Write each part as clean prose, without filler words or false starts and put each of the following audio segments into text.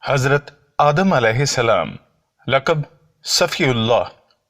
حضرت آدم علیہ السلام لقب صفی اللہ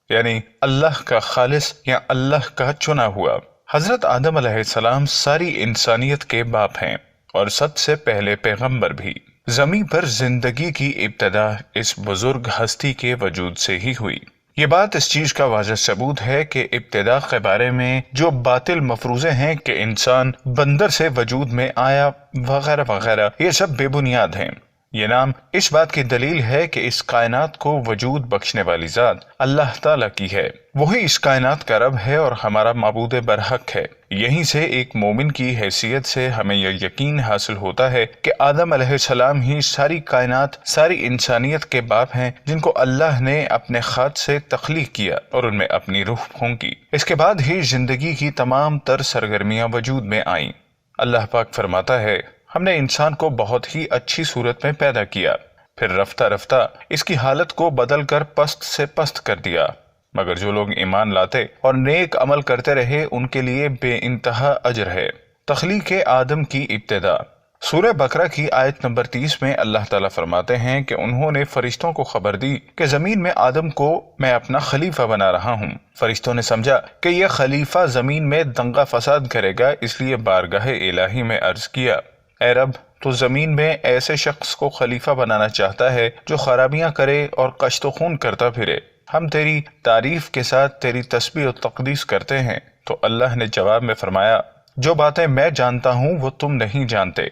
یعنی اللہ کا خالص یا اللہ کا چنا ہوا۔ حضرت آدم علیہ السلام ساری انسانیت کے باپ ہیں اور سب سے پہلے پیغمبر بھی۔ زمین پر زندگی کی ابتدا اس بزرگ ہستی کے وجود سے ہی ہوئی۔ یہ بات اس چیز کا واضح ثبوت ہے کہ ابتدا کے بارے میں جو باطل مفروضے ہیں کہ انسان بندر سے وجود میں آیا وغیرہ وغیرہ، یہ سب بے بنیاد ہیں۔ یہ نام اس بات کی دلیل ہے کہ اس کائنات کو وجود بخشنے والی ذات اللہ تعالیٰ کی ہے۔ وہی اس کائنات کا رب ہے اور ہمارا معبود برحق ہے۔ یہیں سے ایک مومن کی حیثیت سے ہمیں یہ یقین حاصل ہوتا ہے کہ آدم علیہ السلام ہی ساری کائنات، ساری انسانیت کے باپ ہیں، جن کو اللہ نے اپنے خاک سے تخلیق کیا اور ان میں اپنی روح پھونکی۔ اس کے بعد ہی زندگی کی تمام تر سرگرمیاں وجود میں آئیں۔ اللہ پاک فرماتا ہے، ہم نے انسان کو بہت ہی اچھی صورت میں پیدا کیا، پھر رفتہ رفتہ اس کی حالت کو بدل کر پست سے پست کر دیا، مگر جو لوگ ایمان لاتے اور نیک عمل کرتے رہے ان کے لیے بے انتہا اجر ہے۔ تخلیق آدم کی ابتدا۔ سورہ بقرہ کی آیت نمبر 30 میں اللہ تعالیٰ فرماتے ہیں کہ انہوں نے فرشتوں کو خبر دی کہ زمین میں آدم کو میں اپنا خلیفہ بنا رہا ہوں۔ فرشتوں نے سمجھا کہ یہ خلیفہ زمین میں دنگا فساد کرے گا، اس لیے بارگاہ الہی میں عرض کیا، اے رب، تو زمین میں ایسے شخص کو خلیفہ بنانا چاہتا ہے جو خرابیاں کرے اور کشت و خون کرتا پھرے۔ ہم تیری تعریف کے ساتھ تیری تسبیح و تقدیس کرتے ہیں۔ تو اللہ نے جواب میں فرمایا، جو باتیں میں جانتا ہوں وہ تم نہیں جانتے۔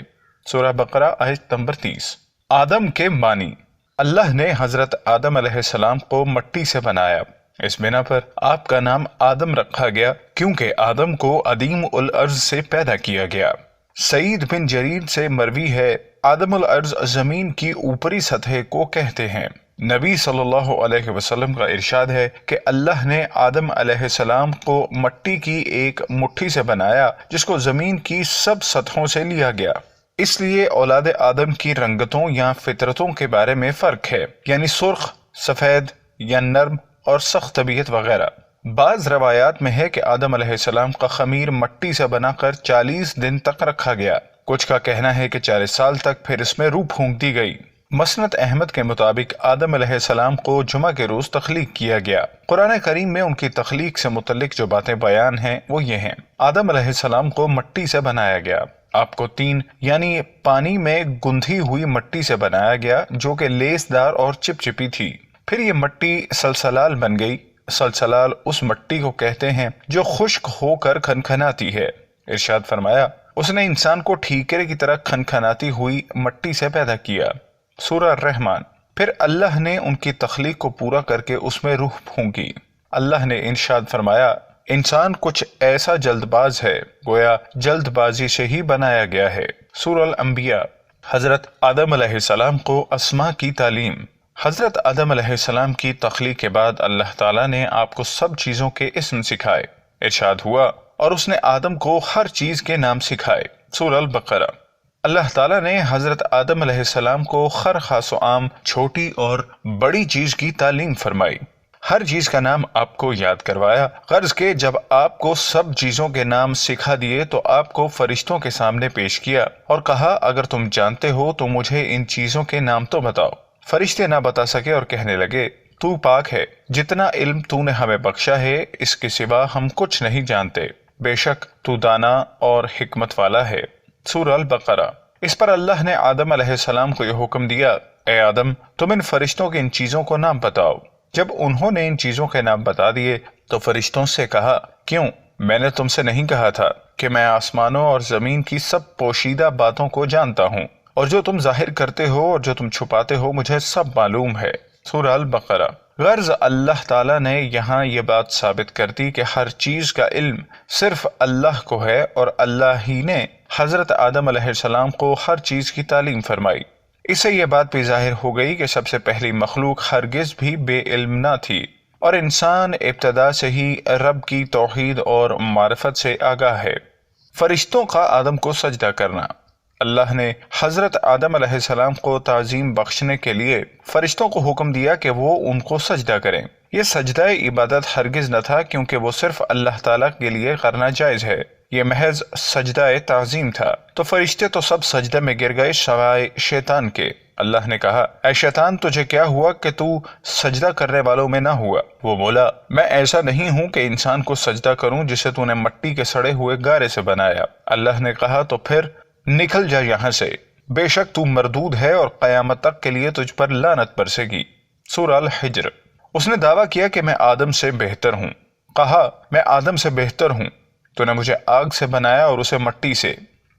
سورہ بقرہ آیت نمبر 30۔ آدم کے معنی۔ اللہ نے حضرت آدم علیہ السلام کو مٹی سے بنایا۔ اس بنا پر آپ کا نام آدم رکھا گیا کیونکہ آدم کو عدیم الارض سے پیدا کیا گیا۔ سعید بن جریر سے مروی ہے، آدم الارض زمین کی اوپری سطح کو کہتے ہیں۔ نبی صلی اللہ علیہ وسلم کا ارشاد ہے کہ اللہ نے آدم علیہ السلام کو مٹی کی ایک مٹھی سے بنایا جس کو زمین کی سب سطحوں سے لیا گیا۔ اس لیے اولاد آدم کی رنگتوں یا فطرتوں کے بارے میں فرق ہے، یعنی سرخ، سفید یا نرم اور سخت طبیعت وغیرہ۔ بعض روایات میں ہے کہ آدم علیہ السلام کا خمیر مٹی سے بنا کر 40 دن تک رکھا گیا۔ کچھ کا کہنا ہے کہ 40 سال تک، پھر اس میں روح پھونک دی گئی۔ مسند احمد کے مطابق آدم علیہ السلام کو جمعہ کے روز تخلیق کیا گیا۔ قرآن کریم میں ان کی تخلیق سے متعلق جو باتیں بیان ہیں وہ یہ ہیں، آدم علیہ السلام کو مٹی سے بنایا گیا۔ آپ کو تین یعنی پانی میں گندھی ہوئی مٹی سے بنایا گیا جو کہ لیس دار اور چپچپی تھی۔ پھر یہ مٹی سلسلال بن گئی۔ سلسلال اس مٹی کو کہتے ہیں جو خشک ہو کر کھنکھناتی ہے۔ ارشاد فرمایا، اس نے انسان کو ٹھیکرے کی طرح کھنکھناتی ہوئی مٹی سے پیدا کیا۔ سورہ الرحمن۔ پھر اللہ نے ان کی تخلیق کو پورا کر کے اس میں روح پھونکی۔ اللہ نے ارشاد فرمایا، انسان کچھ ایسا جلد باز ہے گویا جلد بازی سے ہی بنایا گیا ہے۔ سورہ الانبیاء۔ حضرت آدم علیہ السلام کو اسماء کی تعلیم۔ حضرت آدم علیہ السلام کی تخلیق کے بعد اللہ تعالیٰ نے آپ کو سب چیزوں کے اسم سکھائے۔ ارشاد ہوا، اور اس نے آدم کو ہر چیز کے نام سکھائے۔ سورہ البقرہ۔ اللہ تعالیٰ نے حضرت آدم علیہ السلام کو ہر خاص و عام، چھوٹی اور بڑی چیز کی تعلیم فرمائی۔ ہر چیز کا نام آپ کو یاد کروایا، غرض کہ جب آپ کو سب چیزوں کے نام سکھا دیے تو آپ کو فرشتوں کے سامنے پیش کیا اور کہا، اگر تم جانتے ہو تو مجھے ان چیزوں کے نام تو بتاؤ۔ فرشتے نہ بتا سکے اور کہنے لگے، تو پاک ہے، جتنا علم تو نے ہمیں بخشا ہے اس کے سوا ہم کچھ نہیں جانتے، بے شک تو دانا اور حکمت والا ہے۔ سورہ البقرہ۔ اس پر اللہ نے آدم علیہ السلام کو یہ حکم دیا، اے آدم، تم ان فرشتوں کے ان چیزوں کو نام بتاؤ۔ جب انہوں نے ان چیزوں کے نام بتا دیے تو فرشتوں سے کہا، کیوں؟ میں نے تم سے نہیں کہا تھا کہ میں آسمانوں اور زمین کی سب پوشیدہ باتوں کو جانتا ہوں، اور جو تم ظاہر کرتے ہو اور جو تم چھپاتے ہو مجھے سب معلوم ہے۔ سورہ البقرہ۔ غرض اللہ تعالیٰ نے یہاں یہ بات ثابت کر دی کہ ہر چیز کا علم صرف اللہ کو ہے اور اللہ ہی نے حضرت آدم علیہ السلام کو ہر چیز کی تعلیم فرمائی۔ اس سے یہ بات بھی ظاہر ہو گئی کہ سب سے پہلی مخلوق ہرگز بھی بے علم نہ تھی اور انسان ابتدا سے ہی رب کی توحید اور معرفت سے آگاہ ہے۔ فرشتوں کا آدم کو سجدہ کرنا۔ اللہ نے حضرت آدم علیہ السلام کو تعظیم بخشنے کے لیے فرشتوں کو حکم دیا کہ وہ ان کو سجدہ کریں۔ یہ سجدہ عبادت ہرگز نہ تھا کیونکہ وہ صرف اللہ تعالیٰ کے لیے کرنا جائز ہے، یہ محض سجدہ تعظیم تھا۔ تو فرشتے تو سب سجدہ میں گر گئے سوائے شیطان کے۔ اللہ نے کہا اے شیطان تجھے کیا ہوا کہ تو سجدہ کرنے والوں میں نہ ہوا؟ وہ بولا میں ایسا نہیں ہوں کہ انسان کو سجدہ کروں جسے تو نے مٹی کے سڑے ہوئے گارے سے بنایا۔ اللہ نے کہا تو پھر نکل جا یہاں سے، بے شک تو مردود ہے اور قیامت تک کے لیے تجھ پر لعنت برسے گی۔ سورہ الحجر۔ اس نے دعویٰ کیا کہ میں آدم سے بہتر ہوں۔ کہا میں آدم سے بہتر ہوں، تو نے مجھے آگ سے بنایا اور اسے مٹی سے۔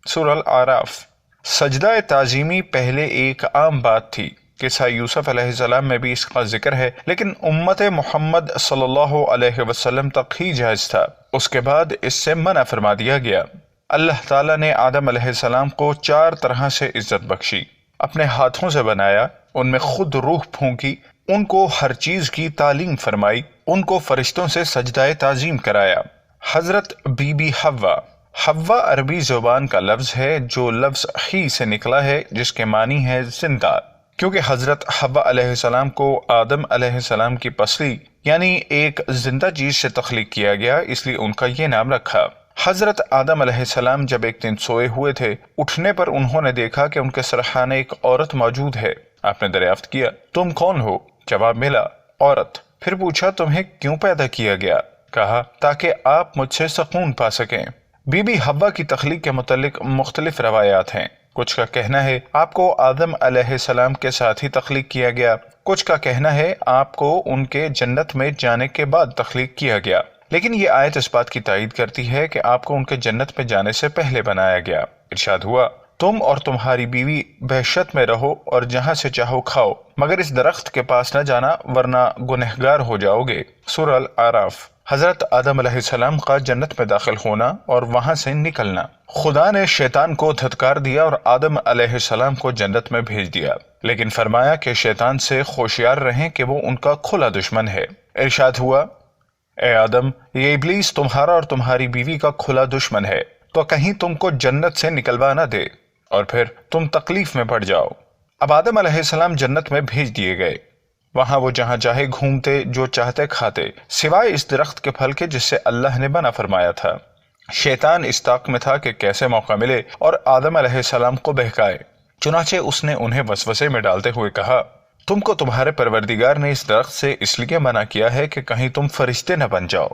سورہ الاعراف۔ سجدہ تعظیمی پہلے ایک عام بات تھی، قصہ یوسف علیہ السلام میں بھی اس کا ذکر ہے، لیکن امت محمد صلی اللہ علیہ وسلم تک ہی جائز تھا، اس کے بعد اس سے منع فرما دیا گیا۔ اللہ تعالیٰ نے آدم علیہ السلام کو 4 طرح سے عزت بخشی، اپنے ہاتھوں سے بنایا، ان میں خود روح پھونکی، ان کو ہر چیز کی تعلیم فرمائی، ان کو فرشتوں سے سجدہ تعظیم کرایا۔ حضرت بی بی حوا۔ حوا عربی زبان کا لفظ ہے جو لفظ ہی سے نکلا ہے، جس کے معنی ہے زندہ۔ کیونکہ حضرت حوا علیہ السلام کو آدم علیہ السلام کی پسلی یعنی ایک زندہ چیز سے تخلیق کیا گیا، اس لیے ان کا یہ نام رکھا۔ حضرت آدم علیہ السلام جب ایک دن سوئے ہوئے تھے، اٹھنے پر انہوں نے دیکھا کہ ان کے سرحانے ایک عورت موجود ہے۔ آپ نے دریافت کیا تم کون ہو؟ جواب ملا عورت۔ پھر پوچھا تمہیں کیوں پیدا کیا گیا؟ کہا تاکہ آپ مجھ سے سکون پا سکیں۔ بی بی حوا کی تخلیق کے متعلق مختلف روایات ہیں۔ کچھ کا کہنا ہے آپ کو آدم علیہ السلام کے ساتھ ہی تخلیق کیا گیا، کچھ کا کہنا ہے آپ کو ان کے جنت میں جانے کے بعد تخلیق کیا گیا، لیکن یہ آیت اس بات کی تائید کرتی ہے کہ آپ کو ان کے جنت میں جانے سے پہلے بنایا گیا۔ ارشاد ہوا تم اور تمہاری بیوی وحشت میں رہو اور جہاں سے چاہو کھاؤ، مگر اس درخت کے پاس نہ جانا ورنہ گنہگار ہو جاؤ گے۔ سورہ الاعراف۔ حضرت آدم علیہ السلام کا جنت میں داخل ہونا اور وہاں سے نکلنا۔ خدا نے شیطان کو دھتکار دیا اور آدم علیہ السلام کو جنت میں بھیج دیا، لیکن فرمایا کہ شیطان سے ہوشیار رہیں کہ وہ ان کا کھلا دشمن ہے۔ ارشاد ہوا اے آدم یہ ابلیس تمہارا اور تمہاری بیوی کا کھلا دشمن ہے، تو کہیں تم کو جنت سے نکلوا نہ دے اور پھر تم تکلیف میں پڑ جاؤ۔ اب آدم علیہ السلام جنت میں بھیج دیے گئے، وہاں وہ جہاں چاہے گھومتے، جو چاہتے کھاتے، سوائے اس درخت کے پھل کے جس سے اللہ نے منع فرمایا تھا۔ شیطان اس طاق میں تھا کہ کیسے موقع ملے اور آدم علیہ السلام کو بہکائے، چنانچہ اس نے انہیں وسوسے میں ڈالتے ہوئے کہا تم کو تمہارے پروردگار نے اس درخت سے اس لیے منع کیا ہے کہ کہیں تم فرشتے نہ بن جاؤ،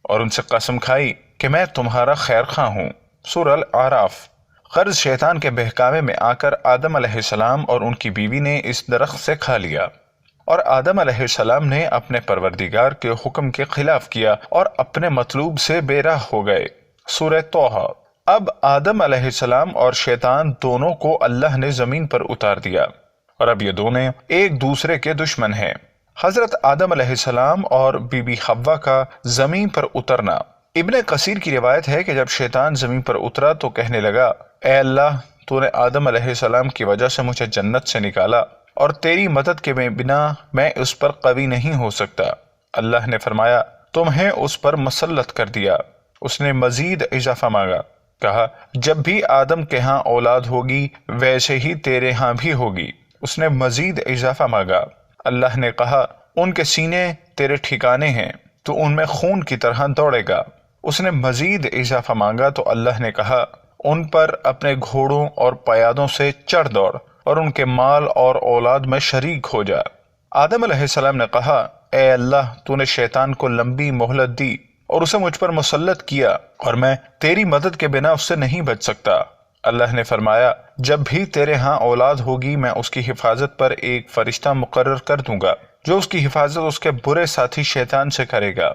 اور ان سے قسم کھائی کہ میں تمہارا خیر خواہ ہوں۔ سورہ الاعراف۔ غرض شیطان کے بہکاوے میں آ کر آدم علیہ السلام اور ان کی بیوی نے اس درخت سے کھا لیا، اور آدم علیہ السلام نے اپنے پروردگار کے حکم کے خلاف کیا اور اپنے مطلوب سے بے راہ ہو گئے۔ سورہ طٰہٰ۔ اب آدم علیہ السلام اور شیطان دونوں کو اللہ نے زمین پر اتار دیا، اور اب یہ دونوں ایک دوسرے کے دشمن ہیں۔ حضرت آدم علیہ السلام اور بی بی حوا کا زمین پر اترنا۔ ابن کثیر کی روایت ہے کہ جب شیطان زمین پر اترا تو کہنے لگا اے اللہ تو نے آدم علیہ السلام کی وجہ سے مجھے جنت سے نکالا، اور تیری مدد کے بنا میں اس پر قوی نہیں ہو سکتا۔ اللہ نے فرمایا تمہیں اس پر مسلط کر دیا۔ اس نے مزید اضافہ مانگا، کہا جب بھی آدم کے ہاں اولاد ہوگی ویسے ہی تیرے ہاں بھی ہوگی۔ اس نے مزید اضافہ مانگا۔ اللہ نے کہا ان کے سینے تیرے ٹھکانے ہیں، تو ان میں خون کی طرح دوڑے گا۔ اس نے مزید اضافہ مانگا تو اللہ نے کہا ان پر اپنے گھوڑوں اور پیادوں سے چڑھ دوڑ اور ان کے مال اور اولاد میں شریک ہو جا۔ آدم علیہ السلام نے کہا اے اللہ تو نے شیطان کو لمبی مہلت دی اور اسے مجھ پر مسلط کیا، اور میں تیری مدد کے بنا اس سے نہیں بچ سکتا۔ اللہ نے فرمایا جب بھی تیرے ہاں اولاد ہوگی میں اس کی حفاظت پر ایک فرشتہ مقرر کر دوں گا جو اس کی حفاظت اس کے برے ساتھی شیطان سے کرے گا۔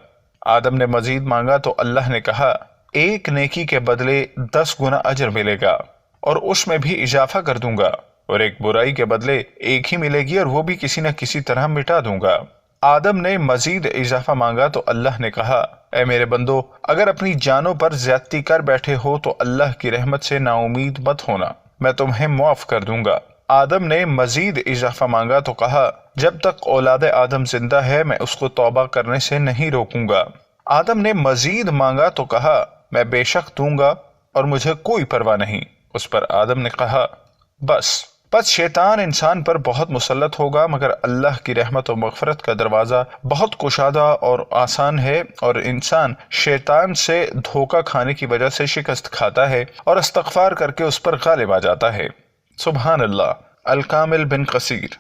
آدم نے مزید مانگا تو اللہ نے کہا ایک نیکی کے بدلے 10 گنا اجر ملے گا، اور اس میں بھی اضافہ کر دوں گا، اور ایک برائی کے بدلے ایک ہی ملے گی اور وہ بھی کسی نہ کسی طرح مٹا دوں گا۔ آدم نے مزید اضافہ مانگا تو اللہ نے کہا اے میرے بندو اگر اپنی جانوں پر زیادتی کر بیٹھے ہو تو اللہ کی رحمت سے نا امید مت ہونا، میں تمہیں معاف کر دوں گا۔ آدم نے مزید اضافہ مانگا تو کہا جب تک اولاد آدم زندہ ہے میں اس کو توبہ کرنے سے نہیں روکوں گا۔ آدم نے مزید مانگا تو کہا میں بے شک دوں گا اور مجھے کوئی پرواہ نہیں۔ اس پر آدم نے کہا بس شیطان انسان پر بہت مسلط ہوگا، مگر اللہ کی رحمت و مغفرت کا دروازہ بہت کشادہ اور آسان ہے، اور انسان شیطان سے دھوکہ کھانے کی وجہ سے شکست کھاتا ہے اور استغفار کر کے اس پر غالب آ جاتا ہے۔ سبحان اللہ۔ الکامل بن قصیر،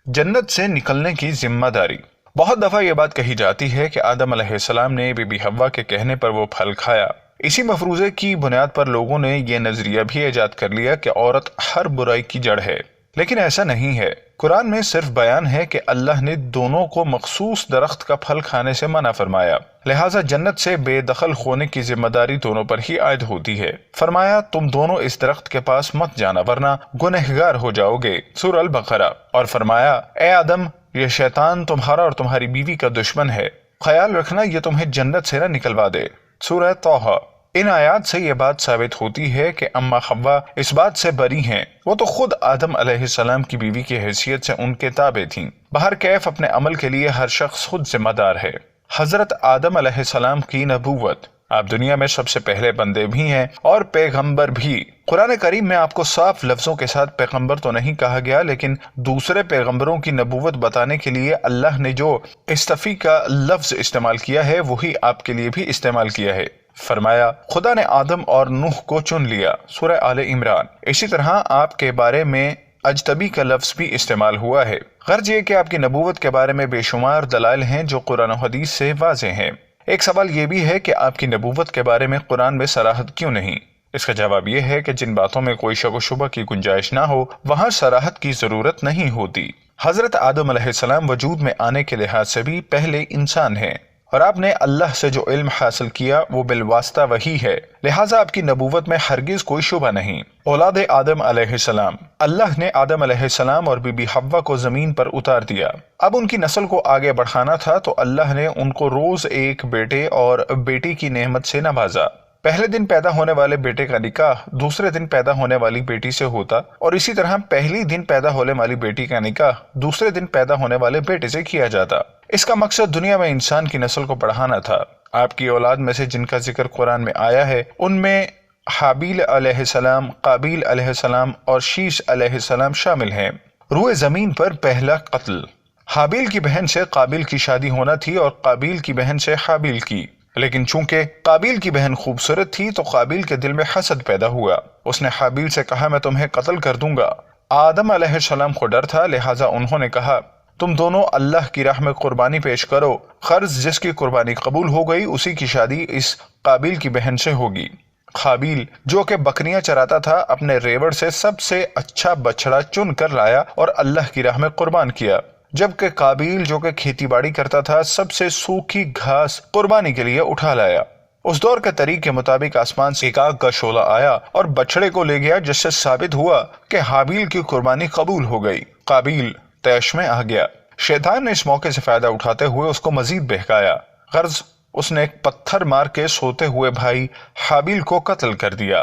جنت سے نکلنے کی ذمہ داری۔ بہت دفعہ یہ بات کہی جاتی ہے کہ آدم علیہ السلام نے بی بی حوا کے کہنے پر وہ پھل کھایا۔ اسی مفروضے کی بنیاد پر لوگوں نے یہ نظریہ بھی ایجاد کر لیا کہ عورت ہر برائی کی جڑ ہے، لیکن ایسا نہیں ہے۔ قرآن میں صرف بیان ہے کہ اللہ نے دونوں کو مخصوص درخت کا پھل کھانے سے منع فرمایا، لہٰذا جنت سے بے دخل ہونے کی ذمہ داری دونوں پر ہی عائد ہوتی ہے۔ فرمایا تم دونوں اس درخت کے پاس مت جانا ورنہ گنہگار ہو جاؤ گے، سورہ البقرہ۔ اور فرمایا اے آدم، یہ شیطان تمہارا اور تمہاری بیوی کا دشمن ہے، خیال رکھنا یہ تمہیں جنت سے نہ نکلوا دے، سورہ طٰہٰ۔ ان آیات سے یہ بات ثابت ہوتی ہے کہ اما حوا اس بات سے بری ہیں، وہ تو خود آدم علیہ السلام کی بیوی کی حیثیت سے ان کے تابع تھیں۔ بہرکیف اپنے عمل کے لیے ہر شخص خود ذمہ دار ہے۔ حضرت آدم علیہ السلام کی نبوت، آپ دنیا میں سب سے پہلے بندے بھی ہیں اور پیغمبر بھی۔ قرآن کریم میں آپ کو صاف لفظوں کے ساتھ پیغمبر تو نہیں کہا گیا، لیکن دوسرے پیغمبروں کی نبوت بتانے کے لیے اللہ نے جو استفی کا لفظ استعمال کیا ہے وہی آپ کے لیے بھی استعمال کیا ہے۔ فرمایا خدا نے آدم اور نوح کو چن لیا، سورہ آل عمران۔ اسی طرح آپ کے بارے میں اجتبی کا لفظ بھی استعمال ہوا ہے۔ غرض یہ کہ آپ کی نبوت کے بارے میں بے شمار دلائل ہیں جو قرآن و حدیث سے واضح ہیں۔ ایک سوال یہ بھی ہے کہ آپ کی نبوت کے بارے میں قرآن میں صراحت کیوں نہیں؟ اس کا جواب یہ ہے کہ جن باتوں میں کوئی شک و شبہ کی گنجائش نہ ہو وہاں صراحت کی ضرورت نہیں ہوتی۔ حضرت آدم علیہ السلام وجود میں آنے کے لحاظ سے بھی پہلے انسان ہیں، اور آپ نے اللہ سے جو علم حاصل کیا وہ بالواسطہ وہی ہے، لہٰذا آپ کی نبوت میں ہرگز کوئی شبہ نہیں۔ اولاد آدم علیہ السلام، اللہ نے آدم علیہ السلام اور بی بی حوا کو زمین پر اتار دیا۔ اب ان کی نسل کو آگے بڑھانا تھا تو اللہ نے ان کو روز ایک بیٹے اور بیٹی کی نعمت سے نوازا۔ پہلے دن پیدا ہونے والے بیٹے کا نکاح دوسرے دن پیدا ہونے والی بیٹی سے ہوتا، اور اسی طرح پہلی دن پیدا ہونے والی بیٹی کا نکاح دوسرے دن پیدا ہونے والے بیٹے سے کیا جاتا۔ اس کا مقصد دنیا میں انسان کی نسل کو بڑھانا تھا۔ آپ کی اولاد میں سے جن کا ذکر قرآن میں آیا ہے ان میں حابیل علیہ السلام، قابیل علیہ السلام اور شیش علیہ السلام شامل ہیں۔ روئے زمین پر پہلا قتل، حابیل کی بہن سے قابیل کی شادی ہونا تھی اور قابیل کی بہن سے حابیل کی، لیکن چونکہ قابیل کی بہن خوبصورت تھی تو قابیل کے دل میں حسد پیدا ہوا۔ اس نے حابیل سے کہا میں تمہیں قتل کر دوں گا۔ آدم علیہ السلام کو ڈر تھا، لہٰذا انہوں نے کہا تم دونوں اللہ کی راہ میں قربانی پیش کرو، غرض جس کی قربانی قبول ہو گئی اسی کی شادی اس قابیل کی بہن سے ہوگی۔ قابیل جو کہ بکریاں چراتا تھا اپنے ریوڑ سے سب سے اچھا بچڑا چن کر لایا اور اللہ کی راہ میں قربان کیا، جبکہ قابیل جو کہ کھیتی باڑی کرتا تھا سب سے سوکھی گھاس قربانی کے لیے اٹھا لایا۔ اس دور کے طریق کے مطابق آسمان سے ایک آگ کا شعلہ آیا اور بچڑے کو لے گیا، جس سے ثابت ہوا کہ حابیل کی قربانی قبول ہو گئی۔ قابیل طیش میں آ گیا۔ شیطان نے اس موقع سے فائدہ اٹھاتے ہوئے اس کو مزید بہکایا، غرض اس نے ایک پتھر مار کے سوتے ہوئے بھائی حابیل کو قتل کر دیا۔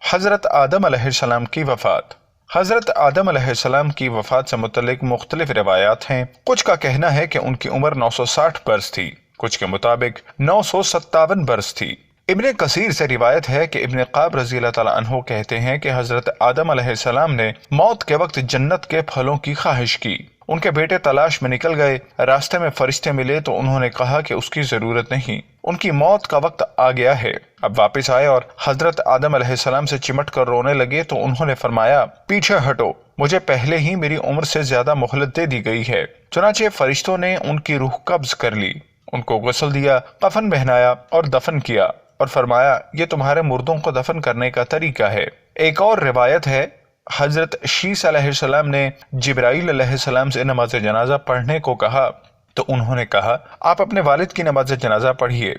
حضرت آدم علیہ السلام کی وفات، حضرت آدم علیہ السلام کی وفات سے متعلق مختلف روایات ہیں۔ کچھ کا کہنا ہے کہ ان کی عمر 960 برس تھی، کچھ کے مطابق 957 برس تھی۔ ابن کثیر سے روایت ہے کہ ابن قاب رضی اللہ تعالیٰ عنہ کہتے ہیں کہ حضرت آدم علیہ السلام نے موت کے وقت جنت کے پھلوں کی خواہش کی۔ ان کے بیٹے تلاش میں نکل گئے، راستے میں فرشتے ملے تو انہوں نے کہا کہ اس کی ضرورت نہیں، ان کی موت کا وقت آ گیا ہے۔ اب واپس آئے اور حضرت آدم علیہ السلام سے چمٹ کر رونے لگے تو انہوں نے فرمایا پیچھے ہٹو، مجھے پہلے ہی میری عمر سے زیادہ مہلت دے دی گئی ہے۔ چنانچہ فرشتوں نے ان کی روح قبض کر لی، ان کو غسل دیا، کفن پہنایا اور دفن کیا، اور فرمایا یہ تمہارے مردوں کو دفن کرنے کا طریقہ ہے۔ ایک اور روایت ہے حضرت شیس علیہ السلام نے جبرائیل علیہ السلام سے نماز جنازہ پڑھنے کو کہا تو انہوں نے کہا آپ اپنے والد کی نماز جنازہ پڑھیے،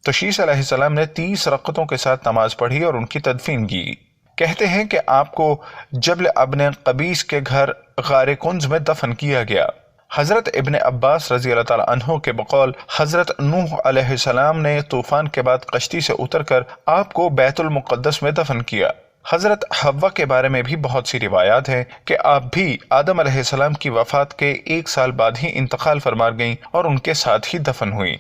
تو شیس علیہ السلام نے 30 رکعتوں کے ساتھ نماز پڑھی اور ان کی تدفین کی۔ کہتے ہیں کہ آپ کو جبل ابن قبیس کے گھر غار کنز میں دفن کیا گیا۔ حضرت ابن عباس رضی اللہ تعالیٰ عنہ کے بقول حضرت نوح علیہ السلام نے طوفان کے بعد کشتی سے اتر کر آپ کو بیت المقدس میں دفن کیا۔ حضرت حوا کے بارے میں بھی بہت سی روایات ہیں کہ آپ بھی آدم علیہ السلام کی وفات کے 1 سال بعد ہی انتقال فرما گئیں اور ان کے ساتھ ہی دفن ہوئیں۔